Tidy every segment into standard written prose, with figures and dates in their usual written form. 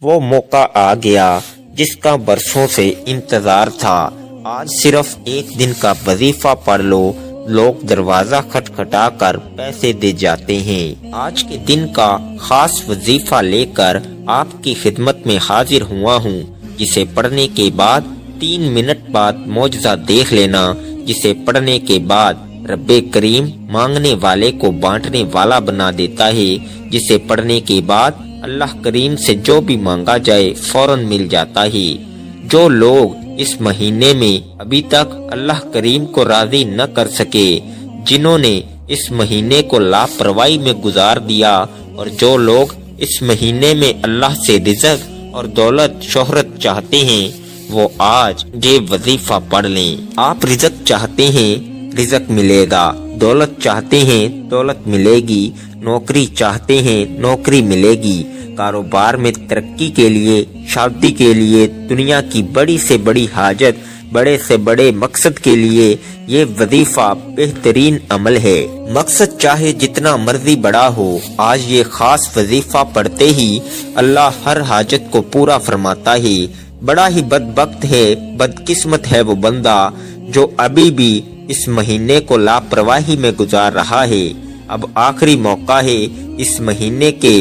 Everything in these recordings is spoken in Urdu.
وہ موقع آ گیا جس کا برسوں سے انتظار تھا۔ آج صرف ایک دن کا وظیفہ پڑھ لو، لوگ دروازہ کھٹکھٹا کر پیسے دے جاتے ہیں۔ آج کے دن کا خاص وظیفہ لے کر آپ کی خدمت میں حاضر ہوا ہوں، جسے پڑھنے کے بعد 3 منٹ بعد معجزہ دیکھ لینا، جسے پڑھنے کے بعد رب کریم مانگنے والے کو بانٹنے والا بنا دیتا ہے، جسے پڑھنے کے بعد اللہ کریم سے جو بھی مانگا جائے فوراً مل جاتا ہے۔ جو لوگ اس مہینے میں ابھی تک اللہ کریم کو راضی نہ کر سکے، جنہوں نے اس مہینے کو لاپرواہی میں گزار دیا، اور جو لوگ اس مہینے میں اللہ سے رزق اور دولت شہرت چاہتے ہیں، وہ آج یہ وظیفہ پڑھ لیں۔ آپ رزق چاہتے ہیں، رزق ملے گا، دولت چاہتے ہیں، دولت ملے گی، نوکری چاہتے ہیں، نوکری ملے گی، کاروبار میں ترقی کے لیے، شادی کے لیے، دنیا کی بڑی سے بڑی حاجت، بڑے سے بڑے مقصد کے لیے یہ وظیفہ بہترین عمل ہے۔ مقصد چاہے جتنا مرضی بڑا ہو، آج یہ خاص وظیفہ پڑھتے ہی اللہ ہر حاجت کو پورا فرماتا ہے۔ بڑا ہی بدبخت ہے، بدقسمت ہے وہ بندہ جو ابھی بھی اس مہینے کو لاپرواہی میں گزار رہا ہے۔ اب آخری موقع ہے، اس مہینے کے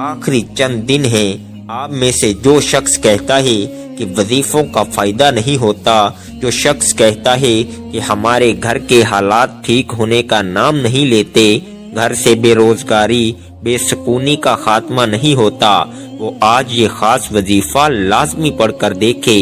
آخری چند دن ہیں۔ آپ میں سے جو شخص کہتا ہے کہ وظیفوں کا فائدہ نہیں ہوتا، جو شخص کہتا ہے کہ ہمارے گھر کے حالات ٹھیک ہونے کا نام نہیں لیتے، گھر سے بے روزگاری، بے سکونی کا خاتمہ نہیں ہوتا، وہ آج یہ خاص وظیفہ لازمی پڑھ کر دیکھے۔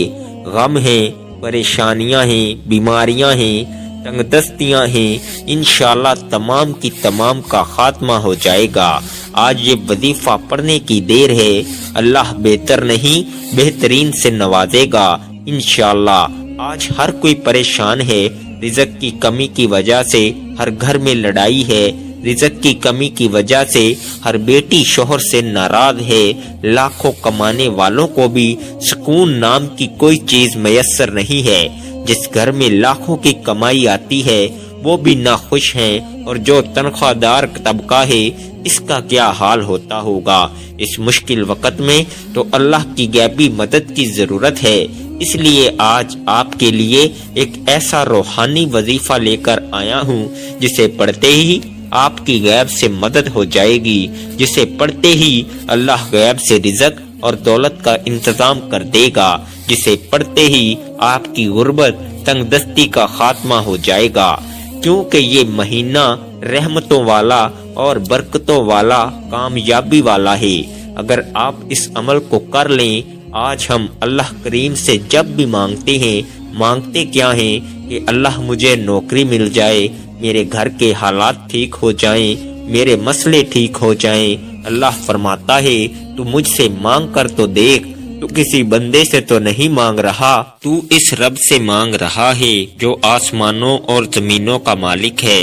غم ہیں، پریشانیاں ہیں، بیماریاں ہیں، تنگ دستیاں ہیں، انشاءاللہ تمام کی تمام کا خاتمہ ہو جائے گا۔ آج یہ وظیفہ پڑھنے کی دیر ہے، اللہ بہتر نہیں بہترین سے نوازے گا انشاءاللہ۔ آج ہر کوئی پریشان ہے، رزق کی کمی کی وجہ سے ہر گھر میں لڑائی ہے، رزق کی کمی کی وجہ سے ہر بیٹی شوہر سے ناراض ہے، لاکھوں کمانے والوں کو بھی سکون نام کی کوئی چیز میسر نہیں ہے، جس گھر میں لاکھوں کی کمائی آتی ہے وہ بھی ناخوش ہیں، اور جو تنخواہ دار طبقہ ہے اس کا کیا حال ہوتا ہوگا۔ اس مشکل وقت میں تو اللہ کی غیبی مدد کی ضرورت ہے، اس لیے آج آپ کے لیے ایک ایسا روحانی وظیفہ لے کر آیا ہوں جسے پڑھتے ہی آپ کی غیب سے مدد ہو جائے گی، جسے پڑھتے ہی اللہ غیب سے رزق اور دولت کا انتظام کر دے گا، جسے پڑھتے ہی آپ کی غربت تنگ دستی کا خاتمہ ہو جائے گا، کیونکہ یہ مہینہ رحمتوں والا اور برکتوں والا، کامیابی والا ہے۔ اگر آپ اس عمل کو کر لیں، آج ہم اللہ کریم سے جب بھی مانگتے ہیں، مانگتے کیا ہیں کہ اللہ مجھے نوکری مل جائے، میرے گھر کے حالات ٹھیک ہو جائیں، میرے مسئلے ٹھیک ہو جائیں۔ اللہ فرماتا ہے تو مجھ سے مانگ کر تو دیکھ، تو کسی بندے سے تو نہیں مانگ رہا، تو اس رب سے مانگ رہا ہے جو آسمانوں اور زمینوں کا مالک ہے،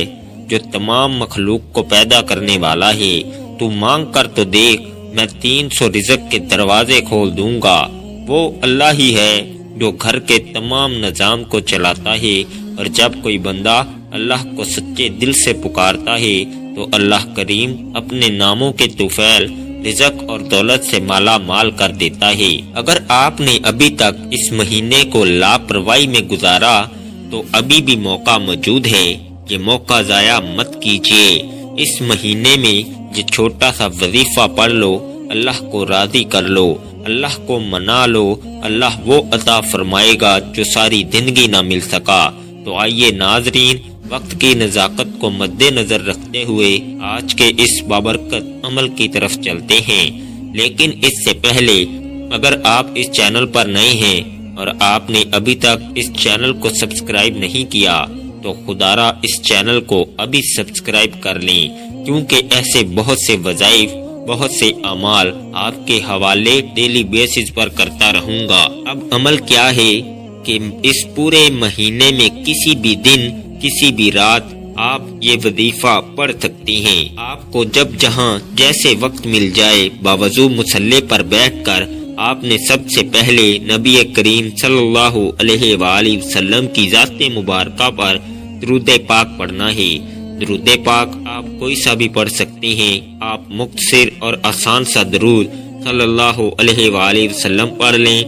جو تمام مخلوق کو پیدا کرنے والا ہے۔ تو مانگ کر تو دیکھ، میں 300 رزق کے دروازے کھول دوں گا۔ وہ اللہ ہی ہے جو گھر کے تمام نظام کو چلاتا ہے، اور جب کوئی بندہ اللہ کو سچے دل سے پکارتا ہے تو اللہ کریم اپنے ناموں کے طفیل رزق اور دولت سے مالا مال کر دیتا ہے۔ اگر آپ نے ابھی تک اس مہینے کو لاپرواہی میں گزارا تو ابھی بھی موقع موجود ہے، یہ موقع ضائع مت کیجیے۔ اس مہینے میں یہ چھوٹا سا وظیفہ پڑھ لو، اللہ کو راضی کر لو، اللہ کو منا لو، اللہ وہ عطا فرمائے گا جو ساری زندگی نہ مل سکا۔ تو آئیے ناظرین، وقت کی نزاکت کو مد نظر رکھتے ہوئے آج کے اس بابرکت عمل کی طرف چلتے ہیں۔ لیکن اس سے پہلے اگر آپ اس چینل پر نئے ہیں اور آپ نے ابھی تک اس چینل کو سبسکرائب نہیں کیا تو خدارا اس چینل کو ابھی سبسکرائب کر لیں، کیونکہ ایسے بہت سے وظائف، بہت سے اعمال آپ کے حوالے ڈیلی بیسز پر کرتا رہوں گا۔ اب عمل کیا ہے کہ اس پورے مہینے میں کسی بھی دن، کسی بھی رات آپ یہ وظیفہ پڑھ سکتی ہیں۔ آپ کو جب جہاں جیسے وقت مل جائے، باوضو مصلی پر بیٹھ کر آپ نے سب سے پہلے نبی کریم صلی اللہ علیہ وآلہ وسلم کی ذات مبارکہ پر درود پاک پڑھنا ہے۔ درود پاک آپ کوئی سا بھی پڑھ سکتے ہیں۔ آپ مختصر اور آسان سا درود صلی اللہ علیہ وآلہ وسلم پڑھ لیں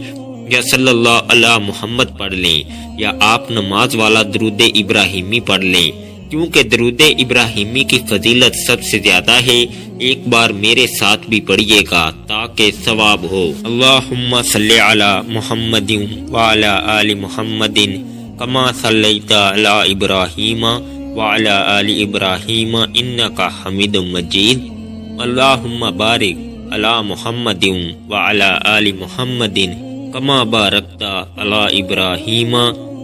یا صلی اللہ علی محمد پڑھ لیں یا آپ نماز والا درود ابراہیمی پڑھ لیں، کیونکہ درود ابراہیمی کی فضیلت سب سے زیادہ ہے۔ ایک بار میرے ساتھ بھی پڑھیے گا تاکہ ثواب ہو۔ اللہم صلی علی محمد وعلی آل محمد کما صلیت علی ابراہیم وعلی آل ابراہیم انک حمید مجید۔ اللہم بارک علی محمد وعلی آل محمد کما بارکت علی ابراہیم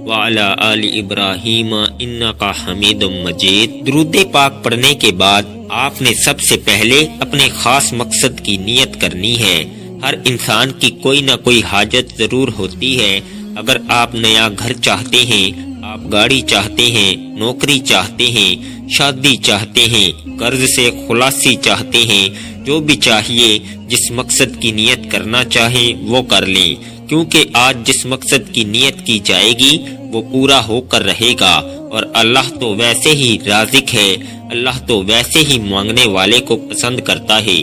وعلی آل ابراہیم انک حمید مجید۔ درود پاک پڑھنے کے بعد آپ نے سب سے پہلے اپنے خاص مقصد کی نیت کرنی ہے۔ ہر انسان کی کوئی نہ کوئی حاجت ضرور ہوتی ہے۔ اگر آپ نیا گھر چاہتے ہیں، آپ گاڑی چاہتے ہیں، نوکری چاہتے ہیں، شادی چاہتے ہیں، قرض سے خلاصی چاہتے ہیں، جو بھی چاہیے، جس مقصد کی نیت کرنا چاہیں وہ کر لیں، کیونکہ آج جس مقصد کی نیت کی جائے گی وہ پورا ہو کر رہے گا، اور اللہ تو ویسے ہی رازق ہے، اللہ تو ویسے ہی مانگنے والے کو پسند کرتا ہے۔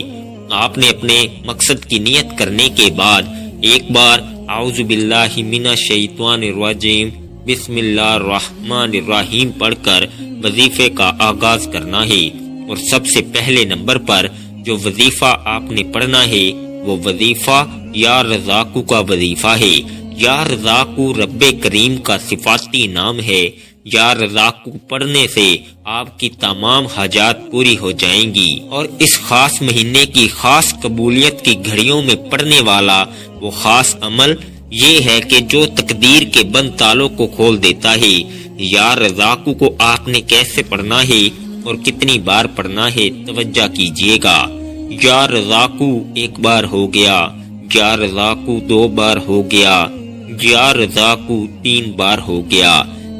آپ نے اپنے مقصد کی نیت کرنے کے بعد ایک بار اعوذ باللہ من الشیطان الرجیم بسم اللہ الرحمن الرحیم پڑھ کر وظیفے کا آغاز کرنا ہے۔ اور سب سے پہلے نمبر پر جو وظیفہ آپ نے پڑھنا ہے وہ وظیفہ یا رزاقو کا وظیفہ ہے۔ یا رزاقو رب کریم کا صفاتی نام ہے۔ یا رزاقو پڑھنے سے آپ کی تمام حاجات پوری ہو جائیں گی، اور اس خاص مہینے کی خاص قبولیت کی گھڑیوں میں پڑھنے والا وہ خاص عمل یہ ہے کہ جو تقدیر کے بند تالوں کو کھول دیتا ہے۔ یا رزاقو کو آپ نے کیسے پڑھنا ہے اور کتنی بار پڑھنا ہے توجہ کیجیے گا۔ یا رزاقو ایک بار ہو گیا، یا رزاقو دو بار ہو گیا، یا رزاقو تین بار ہو گیا۔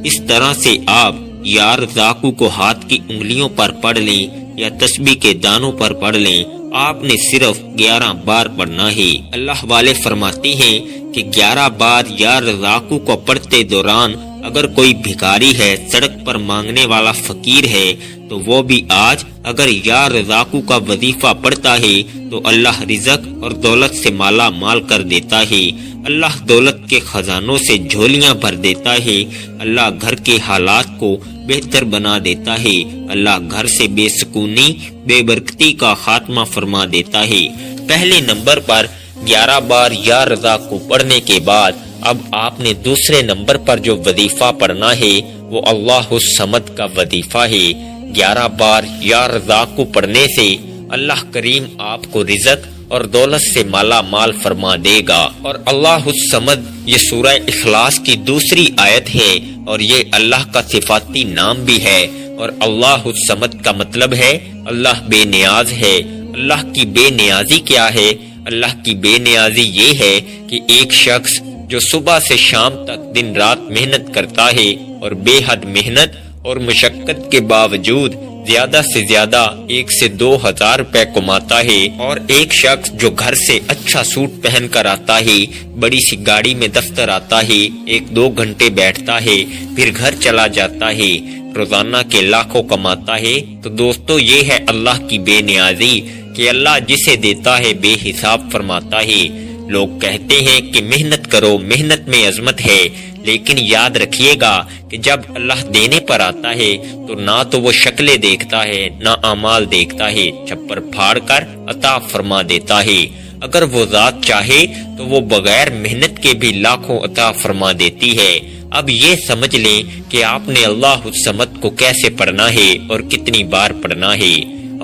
اس طرح سے آپ یا رزاقو کو ہاتھ کی انگلیوں پر پڑھ لیں یا تسبیح کے دانوں پر پڑھ لیں۔ آپ نے صرف 11 بار پڑھنا ہے۔ اللہ والے فرماتے ہیں کہ 11 بار یا رزاقو کو پڑھتے دوران اگر کوئی بھکاری ہے، سڑک پر مانگنے والا فقیر ہے، تو وہ بھی آج اگر یا رزاقو کا وظیفہ پڑھتا ہے تو اللہ رزق اور دولت سے مالا مال کر دیتا ہے۔ اللہ دولت کے خزانوں سے جھولیاں بھر دیتا ہے۔ اللہ گھر کے حالات کو بہتر بنا دیتا ہے۔ اللہ گھر سے بے سکونی، بے برکتی کا خاتمہ فرما دیتا ہے۔ پہلے نمبر پر 11 بار یا رزاقو پڑھنے کے بعد اب آپ نے دوسرے نمبر پر جو وظیفہ پڑھنا ہے وہ اللہ الصمد کا وظیفہ ہے۔ 11 بار یا رزاقو پڑھنے سے اللہ کریم آپ کو رزق اور دولت سے مالا مال فرما دے گا۔ اور اللہ الصمد یہ سورہ اخلاص کی دوسری آیت ہے، اور یہ اللہ کا صفاتی نام بھی ہے۔ اور اللہ الصمد کا مطلب ہے اللہ بے نیاز ہے۔ اللہ کی بے نیازی کیا ہے؟ اللہ کی بے نیازی یہ ہے کہ ایک شخص جو صبح سے شام تک دن رات محنت کرتا ہے اور بے حد محنت اور مشقت کے باوجود زیادہ سے زیادہ 1 سے 2 ہزار روپے کماتا ہے، اور ایک شخص جو گھر سے اچھا سوٹ پہن کر آتا ہے، بڑی سی گاڑی میں دفتر آتا ہے، 1-2 گھنٹے بیٹھتا ہے، پھر گھر چلا جاتا ہے، روزانہ کے لاکھوں کماتا ہے۔ تو دوستو یہ ہے اللہ کی بے نیازی کہ اللہ جسے دیتا ہے بے حساب فرماتا ہے۔ لوگ کہتے ہیں کہ محنت کرو، محنت میں عظمت ہے، لیکن یاد رکھیے گا کہ جب اللہ دینے پر آتا ہے تو نہ تو وہ شکلیں دیکھتا ہے نہ اعمال دیکھتا ہے، چھپر پھاڑ کر عطا فرما دیتا ہے۔ اگر وہ ذات چاہے تو وہ بغیر محنت کے بھی لاکھوں عطا فرما دیتی ہے۔ اب یہ سمجھ لیں کہ آپ نے اللہ الصمد کو کیسے پڑھنا ہے اور کتنی بار پڑھنا ہے۔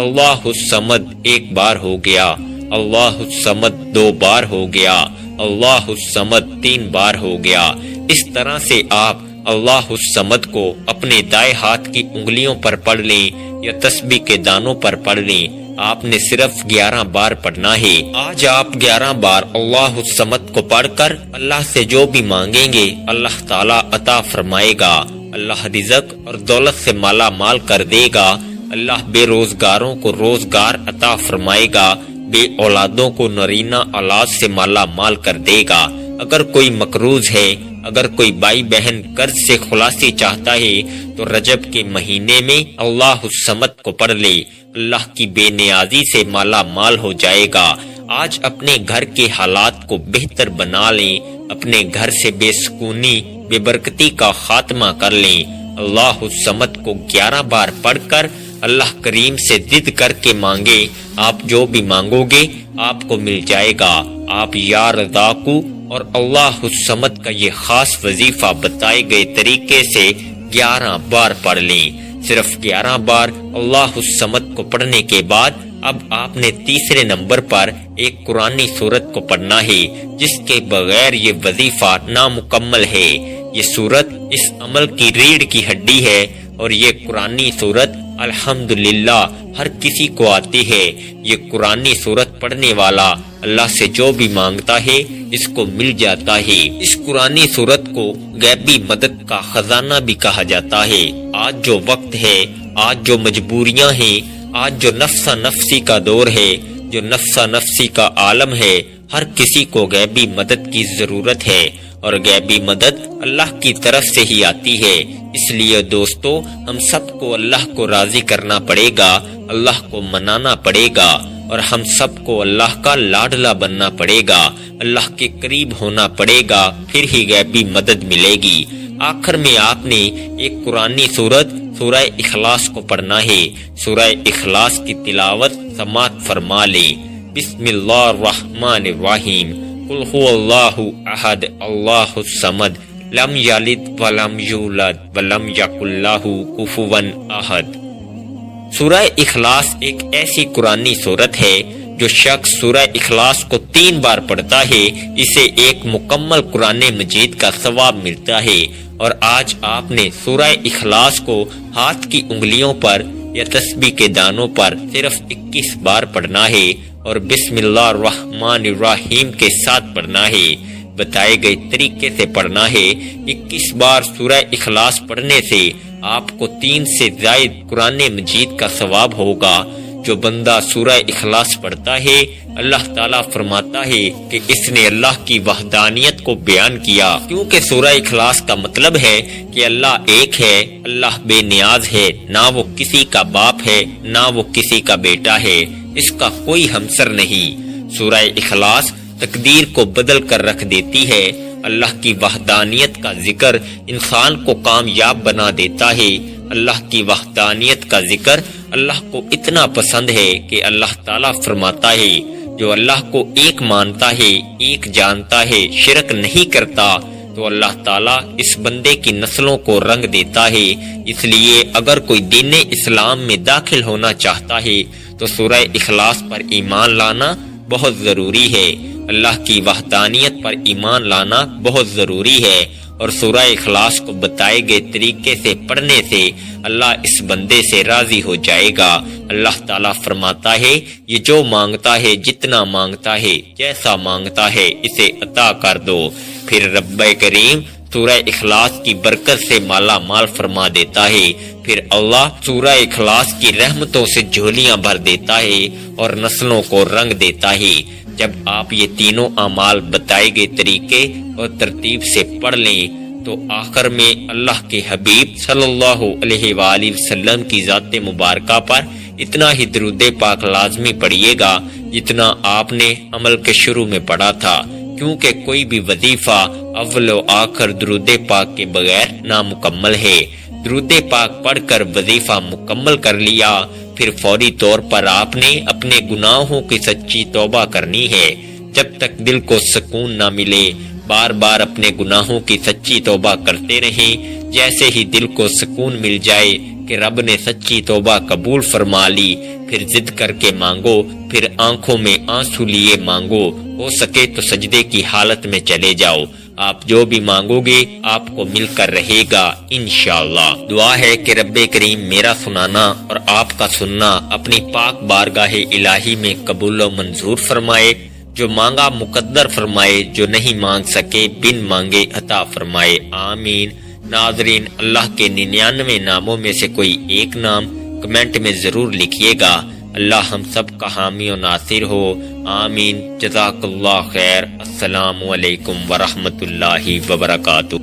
اللہ الصمد 1 بار ہو گیا، اللہ الصمد 2 بار ہو گیا، اللہ الصمد 3 بار ہو گیا۔ اس طرح سے آپ اللہ الصمد کو اپنے دائیں ہاتھ کی انگلیوں پر پڑھ لیں یا تسبیح کے دانوں پر پڑھ لیں۔ آپ نے صرف 11 بار پڑھنا ہے۔ آج آپ 11 بار اللہ الصمد کو پڑھ کر اللہ سے جو بھی مانگیں گے اللہ تعالیٰ عطا فرمائے گا۔ اللہ رزق اور دولت سے مالا مال کر دے گا۔ اللہ بے روزگاروں کو روزگار عطا فرمائے گا، بے اولادوں کو نرینہ اولاد سے مالا مال کر دے گا۔ اگر کوئی مقروض ہے، اگر کوئی بھائی بہن قرض سے خلاصی چاہتا ہے تو رجب کے مہینے میں اللہ الصمد کو پڑھ لے، اللہ کی بے نیازی سے مالا مال ہو جائے گا۔ آج اپنے گھر کے حالات کو بہتر بنا لیں، اپنے گھر سے بے سکونی بے برکتی کا خاتمہ کر لیں۔ اللہ الصمد کو 11 بار پڑھ کر اللہ کریم سے ضد کر کے مانگے، آپ جو بھی مانگو گے آپ کو مل جائے گا۔ آپ یا رزاقو اور اللہ الصمد کا یہ خاص وظیفہ بتائے گئے طریقے سے 11 بار پڑھ لیں۔ صرف 11 بار اللہ الصمد کو پڑھنے کے بعد اب آپ نے تیسرے نمبر پر ایک قرآنی سورت کو پڑھنا ہے، جس کے بغیر یہ وظیفہ نامکمل ہے۔ یہ سورت اس عمل کی ریڑھ کی ہڈی ہے اور یہ قرآنی سورت الحمدللہ ہر کسی کو آتی ہے۔ یہ قرآنی سورت پڑھنے والا اللہ سے جو بھی مانگتا ہے اس کو مل جاتا ہے۔ اس قرآنی سورت کو غیبی مدد کا خزانہ بھی کہا جاتا ہے۔ آج جو وقت ہے، آج جو مجبوریاں ہیں، آج جو نفسا نفسی کا دور ہے، جو نفسا نفسی کا عالم ہے، ہر کسی کو غیبی مدد کی ضرورت ہے اور غیبی مدد اللہ کی طرف سے ہی آتی ہے۔ اس لیے دوستو، ہم سب کو اللہ کو راضی کرنا پڑے گا، اللہ کو منانا پڑے گا اور ہم سب کو اللہ کا لاڈلا بننا پڑے گا، اللہ کے قریب ہونا پڑے گا، پھر ہی غیبی مدد ملے گی۔ آخر میں آپ نے ایک قرآنی سورت سورہ اخلاص کو پڑھنا ہے۔ سورہ اخلاص کی تلاوت سماعت فرما لیں۔ بسم اللہ الرحمن الرحیم۔ قل هو اللہ احد اللہ الصمد لم یلد ولم یولد ولم یکن لہ کفوا احد۔ سورہ اخلاص ایک ایسی قرآنی سورت ہے جو شخص سورہ اخلاص کو 3 بار پڑھتا ہے اسے ایک مکمل قرآن مجید کا ثواب ملتا ہے۔ اور آج آپ نے سورہ اخلاص کو ہاتھ کی انگلیوں پر یا تسبیح کے دانوں پر صرف 21 بار پڑھنا ہے اور بسم اللہ الرحمن الرحیم کے ساتھ پڑھنا ہے۔ بتائے گئے طریقے سے پڑھنا ہے۔ 21 بار سورہ اخلاص پڑھنے سے آپ کو 3 سے زائد قرآن مجید کا ثواب ہوگا۔ جو بندہ سورہ اخلاص پڑھتا ہے اللہ تعالیٰ فرماتا ہے کہ اس نے اللہ کی وحدانیت کو بیان کیا، کیونکہ سورہ اخلاص کا مطلب ہے کہ اللہ ایک ہے، اللہ بے نیاز ہے، نہ وہ کسی کا باپ ہے نہ وہ کسی کا بیٹا ہے، اس کا کوئی ہمسر نہیں۔ سورہ اخلاص تقدیر کو بدل کر رکھ دیتی ہے۔ اللہ کی وحدانیت کا ذکر انسان کو کامیاب بنا دیتا ہے۔ اللہ کی وحدانیت کا ذکر اللہ کو اتنا پسند ہے کہ اللہ تعالیٰ فرماتا ہے جو اللہ کو ایک مانتا ہے، ایک جانتا ہے، شرک نہیں کرتا، تو اللہ تعالیٰ اس بندے کی نسلوں کو رنگ دیتا ہے۔ اس لیے اگر کوئی دین اسلام میں داخل ہونا چاہتا ہے تو سورہ اخلاص پر ایمان لانا بہت ضروری ہے، اللہ کی وحدانیت پر ایمان لانا بہت ضروری ہے، اور سورہ اخلاص کو بتائے گئے طریقے سے پڑھنے سے اللہ اس بندے سے راضی ہو جائے گا۔ اللہ تعالیٰ فرماتا ہے یہ جو مانگتا ہے، جتنا مانگتا ہے، جیسا مانگتا ہے، اسے عطا کر دو۔ پھر رب کریم سورہ اخلاص کی برکت سے مالا مال فرما دیتا ہے۔ پھر اللہ سورہ اخلاص کی رحمتوں سے جھولیاں بھر دیتا ہے اور نسلوں کو رنگ دیتا ہے۔ جب آپ یہ تینوں اعمال بتائے گئے طریقے اور ترتیب سے پڑھ لیں تو آخر میں اللہ کے حبیب صلی اللہ علیہ وآلہ وسلم کی ذات مبارکہ پر اتنا ہی درود پاک لازمی پڑھیے گا جتنا آپ نے عمل کے شروع میں پڑھا تھا، کیونکہ کوئی بھی وظیفہ اول و آخر درود پاک کے بغیر نامکمل ہے۔ درود پاک پڑھ کر وظیفہ مکمل کر لیا، پھر فوری طور پر آپ نے اپنے گناہوں کی سچی توبہ کرنی ہے۔ جب تک دل کو سکون نہ ملے بار بار اپنے گناہوں کی سچی توبہ کرتے رہیں۔ جیسے ہی دل کو سکون مل جائے کہ رب نے سچی توبہ قبول فرما لی، پھر ضد کر کے مانگو، پھر آنکھوں میں آنسو لیے مانگو، ہو سکے تو سجدے کی حالت میں چلے جاؤ۔ آپ جو بھی مانگو گے آپ کو مل کر رہے گا انشاءاللہ۔ دعا ہے کہ رب کریم میرا سنانا اور آپ کا سننا اپنی پاک بارگاہ الہی میں قبول و منظور فرمائے، جو مانگا مقدر فرمائے، جو نہیں مانگ سکے بن مانگے عطا فرمائے، آمین۔ ناظرین، اللہ کے 99 ناموں میں سے کوئی ایک نام کمنٹ میں ضرور لکھیے گا۔ اللہ ہم سب کا حامی و ناصر ہو، آمین۔ جزاک اللہ خیر۔ السلام علیکم ورحمۃ اللہ وبرکاتہ۔